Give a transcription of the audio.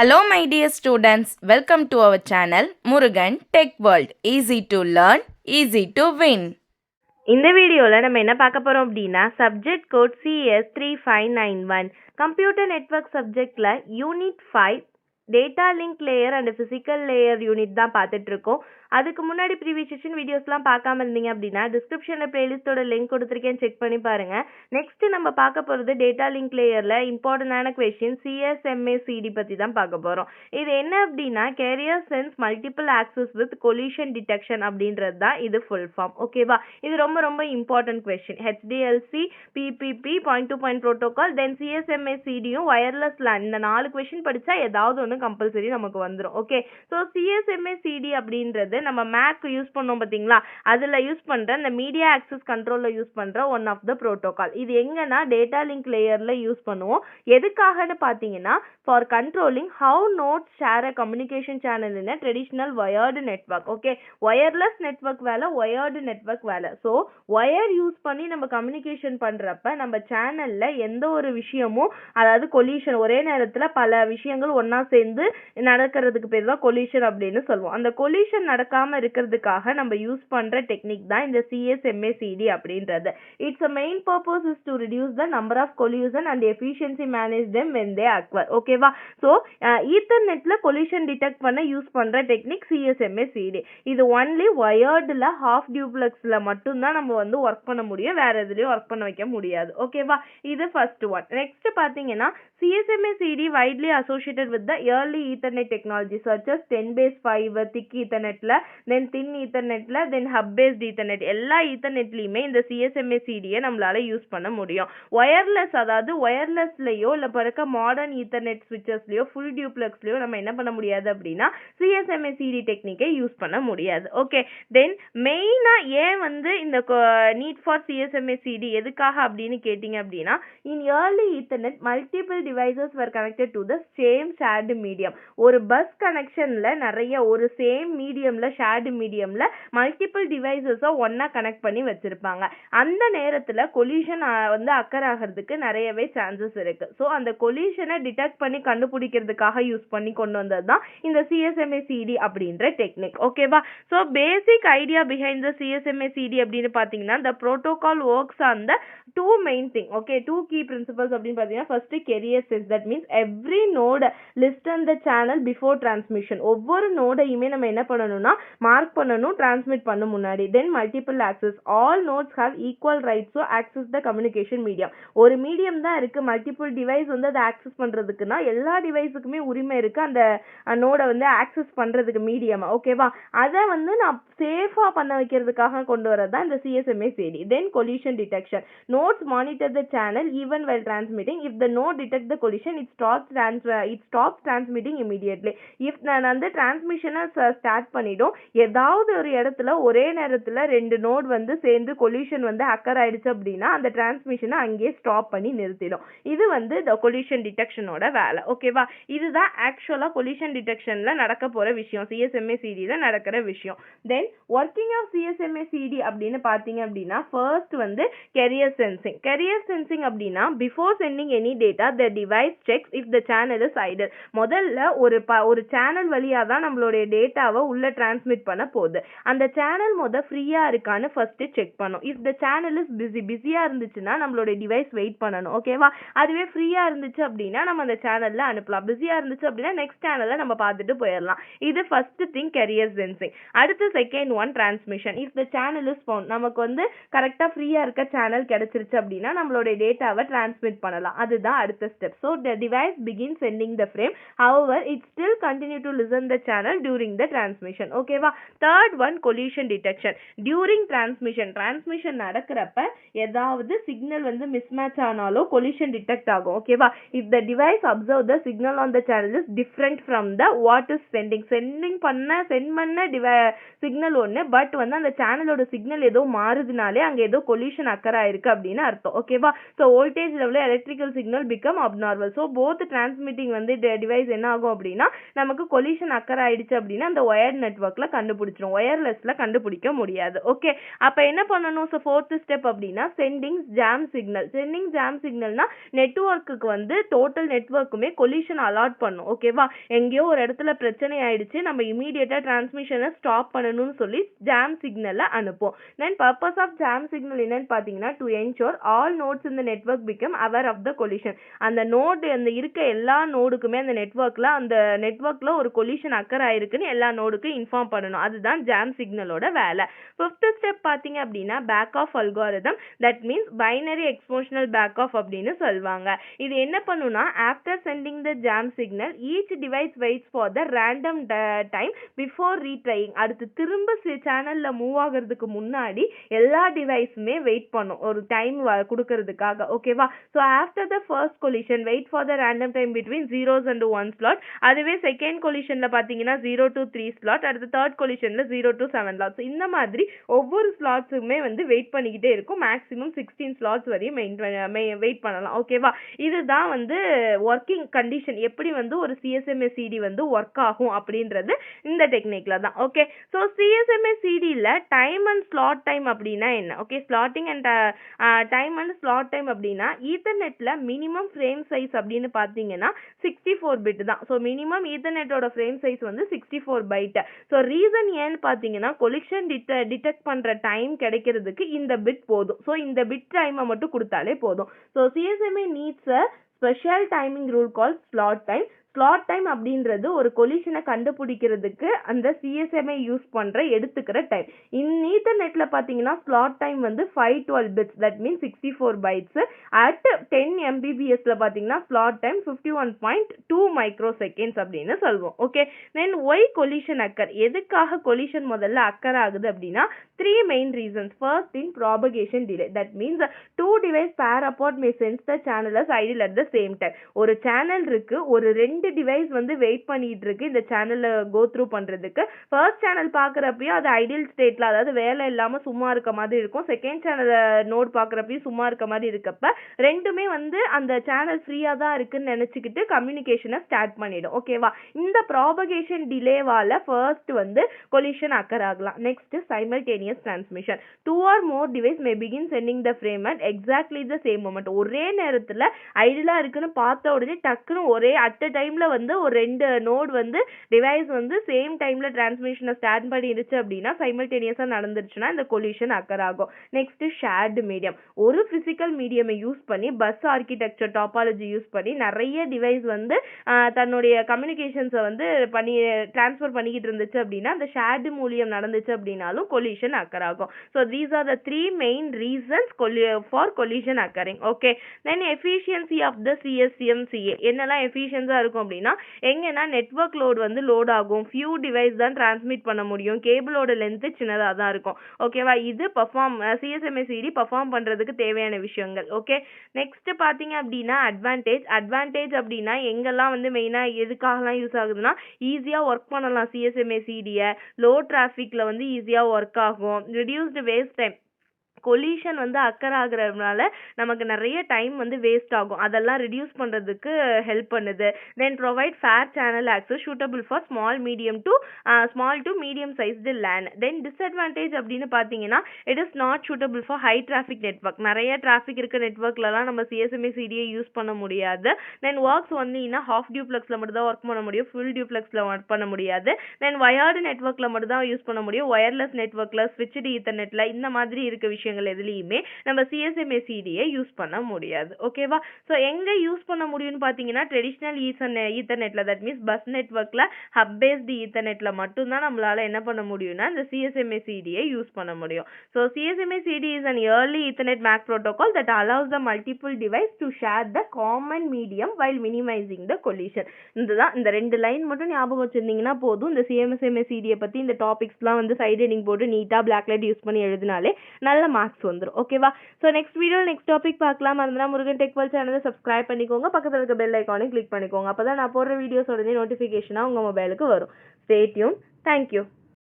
Hello my dear students, welcome to our channel Murugan Tech World. Easy to learn, easy to win. இந்த வீடியோவில் நம்ம என்ன பார்க்க போகிறோம் அப்படின்னா subject code CS3591 computer network சப்ஜெக்டில் unit 5 data link layer and physical layer unit தான் பார்த்துட்டு இருக்கோம். அதுக்கு முன்னாடி ப்ரீவியஸ் செஷன் வீடியோஸ்லாம் பார்க்காம இருந்தீங்க அப்படின்னா டிஸ்கிரிப்ஷனில் பிளேலிஸ்ட்டோட லிங்க் கொடுத்துருக்கேன், செக் பண்ணி பாருங்கள். நெக்ஸ்ட் நம்ம பார்க்க போகிறது டேட்டா லிங்க் லேயரில் இம்பார்ட்டண்டான கொஸ்டின் CSMACD பற்றி தான் பார்க்க போகிறோம். இது என்ன அப்படின்னா carrier sense multiple access with collision detection அப்படின்றது தான் இது ஃபுல் ஃபார்ம். ஓகேவா, இது ரொம்ப ரொம்ப important question. HDLC, PPP, point to point protocol, then CSMACDயும் வயர்லெஸ் லேன், இந்த 4 கொஸ்டின் படித்தா ஏதாவது ஒன்று கம்பல்சரி நமக்கு வந்துடும். ஓகே, ஸோ CSMACD அப்படின்றது நம்ம மேக் யூஸ் பண்ணோம் பார்த்தீங்களா, அதில் யூஸ் பண்ணுற இந்த மீடியா ஆக்சஸ் கண்ட்ரோலில் யூஸ் பண்ணுற ஒன் ஆஃப் த ப்ரோட்டோகால். இது எங்கன்னா டேட்டா லிங்க் லேயரில் யூஸ் பண்ணுவோம். எதுக்காகன்னு பார்த்தீங்கன்னா for controlling how notes share a communication channel in traditional wired network. Okay, wireless network வேலை, ஒயர்டு நெட்வொர்க் வேலை. ஸோ ஒயர் யூஸ் பண்ணி நம்ம கம்யூனிகேஷன் பண்ணுறப்ப நம்ம சேனலில் எந்த ஒரு விஷயமும், அதாவது கொலிஷன், ஒரே நேரத்தில் பல விஷயங்கள் ஒன்றா சேர்ந்து நடக்கிறதுக்கு பேர் தான் கொலிஷன் அப்படின்னு சொல்லுவோம். அந்த கொலிஷன் நடக்காம இருக்கிறதுக்காக நம்ம யூஸ் பண்ற டெக்னிக் தான் இந்த CSMACD அப்படின்றது. It's a main purpose is to reduce the number of collision and efficiency manage them when they occur. ஓகேவா, ஸோ ஈத்தர்நெட்ல கொலிஷன் டிடெக்ட் பண்ண யூஸ் பண்ற டெக்னிக் CSMACD. இது ஒன்லி வயர்டுல ஹாஃப் டியூப்ளெக்ஸ்ல மட்டும்தான் நம்ம வந்து ஒர்க் பண்ண முடியும், வேற எதுலயும் ஒர்க் பண்ண வைக்க முடியாது. ஓகேவா, இது ஃபர்ஸ்ட் ஒன். நெக்ஸ்ட் பாத்தீங்கன்னா CSMACD widely associated with the early Ethernet technology such as 10/5 thick Ethernetல, then thin Ethernetல, then hub based Ethernet, எல்லா ஈத்தர்நெட்லயுமே இந்த CSMACDயை நம்மளால யூஸ் பண்ண முடியும். ஒயர்லெஸ், அதாவது ஒயர்லெஸ்லயோ இல்ல பிறக்க மாடர்ன் ஈத்தர்நெட் ஸ்விட்சஸ்லயோ ஃபுல் டியூப்ளெக்ஸ்லயோ நம்ம என்ன பண்ண முடியாது அப்படின்னா CSMACD டெக்னிக்கை யூஸ் பண்ண முடியாது. ஓகே, தென் மெயினா ஏன் வந்து இந்த நீட் ஃபார் CSMACD எதுக்காக அப்படின்னு கேட்டீங்க அப்படின்னா in early ethernet multiple devices were connected to the same shared medium. ஒரு பஸ் கனெக்ஷன்ல நிறைய ஒரு சேம் மீடியம்ல, ஷேர்டு மீடியம்ல மல்டிபிள் டிவைசஸை ஒன்னா கனெக்ட் பண்ணி வச்சிருப்பாங்க. அந்த நேரத்துல கொலிஷன் வந்து அக்கர் ஆகிறதுக்கு நிறையவே சான்சஸ் இருக்கு. ஸோ அந்த கொலிஷனை டிடெக்ட் பண்ணி கண்டுபிடிக்கிறதுக்காக யூஸ் பண்ணி கொண்டு வந்தது தான் இந்த CSMACD அப்படின்ற டெக்னிக். ஓகேவா, so basic idea behind the CSMACD அப்படின்னு பார்த்தீங்கன்னா the protocol works on the two main thing. Okay, two key principles அப்படின்னு பார்த்தீங்கன்னா first carrier sense, that means every node listen the channel before transmission. ஒவ்வொரு நோடையுமே நம்ம என்ன பண்ணணும்னா mark பண்ணணும் transmit பண்ண முன்னாடி. Then multiple access, all nodes have equal rights to access the communication medium. ஒரு மீடியம் தான் இருக்கு, மல்டிபிள் டிவைஸ் வந்து அதை ஆக்சஸ் பண்றதுக்குன்னா எல்லா டிவைஸுக்குமே உரிமை இருக்கு அந்த நோடை வந்து ஆக்சஸ் பண்றதுக்கு மீடியம். ஓகேவா, அதை வந்து நான் சேஃபா பண்ண வைக்கிறதுக்காக கொண்டு வரது தான் இந்த CSMACD. Then collision detection, notes monitor the channel even while transmitting. if the node detect the collision it stops transmitting immediately. if நான் வந்து டிரான்ஸ்மிஷனை ஸ்டார்ட் பண்ணிடும், ஏதாவது ஒரு இடத்துல ஒரே நேரத்துல ரெண்டு நோட் வந்து சேர்ந்து கொலிஷன் வந்து அக்கர் ஆயிடுச்சு அப்படின்னா அந்த டிரான்ஸ்மிஷனை அங்கேயே ஸ்டாப் பண்ணி நிறுத்திடும். இது வந்து the collision detectionோட வேலை. ஓகேவா, இதுதான் ஆக்சுவலா கொலிஷன் டிடெக்ஷன்ல நடக்க போற விஷயம், CSMACDல நடக்கிற விஷயம். தென் ஒர்க்கிங் ஆஃப் CSMACD அப்படின்னு பார்த்தீங்க அப்படின்னா ஃபர்ஸ்ட் வந்து carrier sensing. carrier sensing அப்படின்னா before sending any data the device checks if the channel is idle. முதல்ல ஒரு சேனல் வழியா தான் நம்மளுடைய டேட்டாவை உள்ள டிரான்ஸ்மிட் பண்ண போகுது. அந்த சேனல் ஃப்ரீயா இருக்கான்னு ஃபர்ஸ்ட் செக் பண்ணும். இஃப் த சேனல் இஸ் பிஸியா இருந்துச்சுன்னா நம்மளுடைய டிவைஸ் வெயிட் பண்ணணும். ஓகேவா, அதுவே ஃப்ரீயா இருந்துச்சு அப்படின்னா நம்ம அந்த சேனல்ல அனுப்பலாம். பிஸியா இருந்துச்சு அப்படின்னா நெக்ஸ்ட் சேனல்ல நம்ம பார்த்துட்டு போயிடலாம். இது ஃபர்ஸ்ட் திங் கேரியர் சென்சிங். அடுத்து second one transmission. If the channel is found, நமக்கு வந்து கரெக்டா ஃப்ரீயா இருக்க சேனல் கிடைச்சிருச்சு அப்படின்னா நம்மளுடைய டேட்டாவை டிரான்ஸ்மிட் பண்ணலாம். அதுதான் அடுத்த step. So the device begins sending the frame, however it still continue to listen the channel during the transmission. ஓகேவா, third one collision detection. during transmission நடக்கிறப்ப ஏதாவது சிக்னல் வந்து மிஸ்மேட்ச் ஆனாலோ collision டிடெக்ட் ஆகும். ஓகேவா, if the device observe the signal on the channel is different from the what is sent பண்ண signal ஒன்று, but வந்து அந்த சேனலோட சிக்னல் ஏதோ மாறுதுனாலே அங்கே ஏதோ கொலிஷன் அக்கர் ஆயிருக்கு அப்படின்னு அர்த்தம். ஓகேவா, ஸோ வோல்டேஜ் லெவலில் electrical signal become abnormal. So both transmitting வந்து டிவைஸ் என்ன ஆகும் அப்படின்னா நமக்கு கொலிஷன் அக்கர் ஆயிடுச்சு அப்படின்னா அந்த ஒயர்ட் நெட்வொர்க் நெட்வொர்க்கில் கண்டுபிடிச்சிடும், ஒயர்லெஸில் கண்டுபிடிக்க முடியாது. ஓகே, அப்போ என்ன பண்ணணும்? ஸோ ஃபோர்த்து ஸ்டெப் அப்படின்னா sending jam signal. Sending jam சிக்னல்னா நெட்வொர்க்குக்கு வந்து டோட்டல் நெட்வொர்க்குமே கொலிஷன் அலாட் பண்ணும். ஓகேவா, எங்கேயோ ஒரு இடத்துல பிரச்சனை ஆயிடுச்சு, நம்ம இமீடியட்டாக டிரான்ஸ்மிஷனை ஸ்டாப் பண்ணணும்னு சொல்லி ஜாம் சிக்னலை அனுப்போம். Then purpose of jam signal என்னன்னு பார்த்தீங்கன்னா டு என்ஷோர் ஆல் நோட்ஸ் இந்த network become aware of the collision. அந்த நோடு அந்த இருக்க எல்லா நோடுக்குமே அந்த நெட்வொர்க்கில் ஒரு கொலிஷன் அக்கர் ஆயிருக்குன்னு எல்லா நோடுக்கும் இன்ஃபார்ம் பண்ணணும். அதுதான் ஜாம் சிக்னலோட வேலை. ஃபிஃப்த் ஸ்டெப் பார்த்தீங்க அப்படின்னா back off algorithm, that means binary exponential back off அப்படின்னு சொல்லுவாங்க. இது என்ன பண்ணுனா after sending the jam signal each device waits for the random time before retrying. அடுத்து திரும்ப சேனலில் மூவ் ஆகிறதுக்கு முன்னாடி எல்லா டிவைஸுமே வெயிட் பண்ணும் ஒரு டைம் கொடுக்கறதுக்காக. ஓகேவா, so after the first collision wait for the random time between 0s and 1 slot. அதுவே செகண்ட் கொலிஷனில் பார்த்தீங்கன்னா 0 to 3 ஸ்லாட், அடுத்து தேர்ட் கொலிஷனில் 0 to 7 ஸ்லாட்ஸ். இந்த மாதிரி ஒவ்வொரு ஸ்லாட்ஸுமே வந்து வெயிட் பண்ணிக்கிட்டே இருக்கும். மேக்ஸிமம் 16 ஸ்லாட்ஸ் வரையும் வெயிட் பண்ணலாம். ஓகேவா, இதுதான் வந்து ஒர்க்கிங் கண்டிஷன், எப்படி வந்து ஒரு சிஎஸ்எம்ஏசிடி வந்து ஒர்க் ஆகும் அப்படின்றது இந்த டெக்னிக்ல தான். ஓகே, ஸோ சிஎஸ்எம்ஏசிடியில் டைம் அண்ட் ஸ்லாட் டைம் அப்படின்னா என்ன? Okay, slotting and time and slot time அப்படின்னா ஈத்தர்நெட்டில் மினிமம் ஃப்ரேம் சைஸ் அப்படின்னு பார்த்தீங்கன்னா 64 பிட் தான். ஸோ மினிமம் ஈத்தர்நெட்டோட ஃப்ரேம் சைஸ் வந்து 64 பைட். ஸோ ரீசன் ஏன்னு பார்த்தீங்கன்னா கொலிஷன் டிடெக்ட் பண்ணுற டைம் கிடைக்கிறதுக்கு இந்த பிட் போதும். ஸோ இந்த பிட் டைமை மட்டும் கொடுத்தாலே போதும். So CSMA needs a special timing rule call slot time. Slot time அப்படின்றது ஒரு கொலிஷனை கண்டுபிடிக்கிறதுக்கு அந்த சிஎஸ்எம்ஐ யூஸ் பண்ணுற எடுத்துக்கிற டைம். ஈத்தர்நெட்டில் பார்த்தீங்கன்னா ஸ்லாட் டைம் வந்து 512 bits, that means 64 bytes. At 10 Mbps பார்த்தீங்கன்னா ஸ்லாட் டைம் 51.2 மைக்ரோ செகண்ட்ஸ் அப்படின்னு சொல்லுவோம். Okay, then why collision occur, எதுக்காக கொலிஷன் முதல்ல அக்கர் ஆகுது அப்படின்னா 3 main reasons. First in propagation delay, that means 2 device pair apart may sense the channel as ideal at the same time. ஒரு channel இருக்கு, ஒரு 2 device வந்து வெயிட் பண்ணிட்டு இருக்கு இந்த சேனல்ல கோ த்ரூ பண்றதுக்கு. ஃபர்ஸ்ட் சேனல் பாக்குறப்பயும் அது ஐடியல் ஸ்டேட்ல, அதாவது வேலை இல்லாம சும்மா இருக்க மாதிரி இருக்கும். செகண்ட் சேனல் நோட் பாக்குறப்பயும் சும்மா இருக்க மாதிரி இருக்கப்ப ரெண்டுமே வந்து அந்த சேனல் ஃப்ரீயா தான் இருக்குன்னு நினைச்சுக்கிட்டு கம்யூனிகேஷனை ஸ்டார்ட் பண்ணிடும். ஓகேவா, இந்த ப்ராபகேஷன் டிலேவால ஃபர்ஸ்ட் வந்து கொலிஷன் அக்கர் ஆகலாம். Next simultaneous transmission. 2 or more device may begin sending the frame at exactly the same moment. ஒரே நேரத்துல ஐடியலா இருக்குன்னு பார்த்த உடனே டக்குன்னு ஒரே அட் டைம்ல வந்து ஒரு 2 நோட் வந்து டிவைஸ் வந்து சேம் டைம்ல டிரான்ஸ்மிஷனை ஸ்டார்ட் பண்ணிடுச்சு அப்படின்னா சைமல்டேனியஸா நடந்துருச்சுன்னா இந்த கொலிஷன் அக்கர் ஆகும். Next shared medium. ஒரு பிசிக்கல் மீடியமை யூஸ் பண்ணி பஸ் ஆர்கிடெக்சர் டாபாலஜி யூஸ் பண்ணி நிறைய டிவைஸ் வந்து தன்னுடைய கம்யூனிகேஷன்ஸை வந்து டிரான்ஸ்ஃபர் பண்ணிக்கிட்டு இருந்துச்சு அப்படின்னா அந்த ஷேர்டு மூலியம் நடந்துச்சு அப்படின்னாலும் கொலிஷன் அக்கர் ஆகும். So these are the 3 main reasons for collision occurring. Okay, then efficiency of the CSMCA என்னெல்லாம் எஃபிஷியன்ஸா இருக்கும் அப்படின்னா எங்கன்னா நெட்வொர்க் லோட் வந்து லோட் ஆகும், ஃபியூ டிவைஸ் தான் டிரான்ஸ்மிட் பண்ண முடியும், கேபிளோட லென்த் சின்னதாக தான் இருக்கும். ஓகேவா, இது சிஎஸ்எம்ஏசிடி பர்ஃபார்ம் பண்றதுக்கு தேவையான விஷயங்கள். ஓகே, நெக்ஸ்ட் பாத்தீங்க அப்படின்னா அட்வான்டேஜ் அப்படின்னா எங்கெல்லாம் வந்து மெயினா எதுக்காகலாம் யூஸ் ஆகுதுன்னா ஈஸியா ஒர்க் பண்ணலாம் சிஎஸ்எம்ஏசிடியை, லோ டிராஃபிக்ல வந்து ஈஸியா ஒர்க் ஆகும், ரெடியூஸ்டு வேஸ்ட் டைம். கொலிஷன் வந்து அக்கர் ஆகுறதுனால நமக்கு நிறைய டைம் வந்து வேஸ்ட் ஆகும், அதெல்லாம் ரிடியூஸ் பண்ணுறதுக்கு ஹெல்ப் பண்ணுது. Then provide fair channel access suitable for small to medium sized LAN. Then disadvantage அப்படின்னு பார்த்தீங்கன்னா it is not suitable for high traffic network. நிறைய டிராஃபிக் இருக்க நெட்வொர்க்லலாம் நம்ம சிஎஸ்எம்ஏசிடியை யூஸ் பண்ண முடியாது. தென் ஒர்க்ஸ் ஒன்லினா ஹாஃப் டியூப்ளெக்ஸில் மட்டும் தான் ஒர்க் பண்ண முடியும், ஃபுல் டியூப்ளெக்ஸில் ஒர்க் பண்ண முடியாது. தென் வயர்டு நெட்வொர்க்கில் மட்டும் தான் யூஸ் பண்ண முடியும், ஒயர்லெஸ் நெட்வொர்க்கில் ஸ்விட்ச்டு ஈத்தர்நெட்டில் இந்த மாதிரி இருக்க விஷயம் எதுலயுமே நம்ம சிஎஸ்எம்ஏசிடியை யூஸ் பண்ண முடியாது. ஓகேவா, ஸோ எங்க யூஸ் பண்ண முடியும்னு பார்த்தீங்கன்னா ட்ரெடிஷ்னல் ஈத்தர்நெட்ல, தட் மீன்ஸ் பஸ் நெட்வொர்க்ல ஹப் பேஸ்டு ஈத்தர்நெட்ல மட்டும்தான் நம்மளால என்ன பண்ண முடியும்னா இந்த சிஎஸ்எம்ஏசிடியை யூஸ் பண்ண முடியும். So CSMACD is an early Ethernet MAC protocol that allows the multiple device to share the common medium while minimizing the collision. இதுதான் இந்த 2 லைன் மட்டும் ஞாபகம் வச்சிருந்தீங்கன்னா போதும். இந்த சிஎஸ்எம்ஏசிடியை பத்தி இந்த டாபிக்ஸ்லாம் வந்து சைட் ஹெட்டிங் போட்டு நீட்டா பிளாக் லைட் யூஸ் பண்ணி எழுதினாலே நல்ல மார்க்ஸ் வந்துடும். ஓகேவா, so next video next topic பார்க்கலாம். மறந்துனா முருகன் டெக் வேர்ல்ட் சேனலை சப்ஸ்கிரைப் பண்ணிக்கோங்க, பக்கத்தில் இருக்க பெல் ஐக்கானையும் கிளிக் பண்ணிக்கோங்க. அப்போ தான் நான் போடுற வீடியோஸ் உடனே நோட்டிஃபிகேஷனாக உங்கள் மொபைலுக்கு வரும். Stay tune. தேங்க்யூ.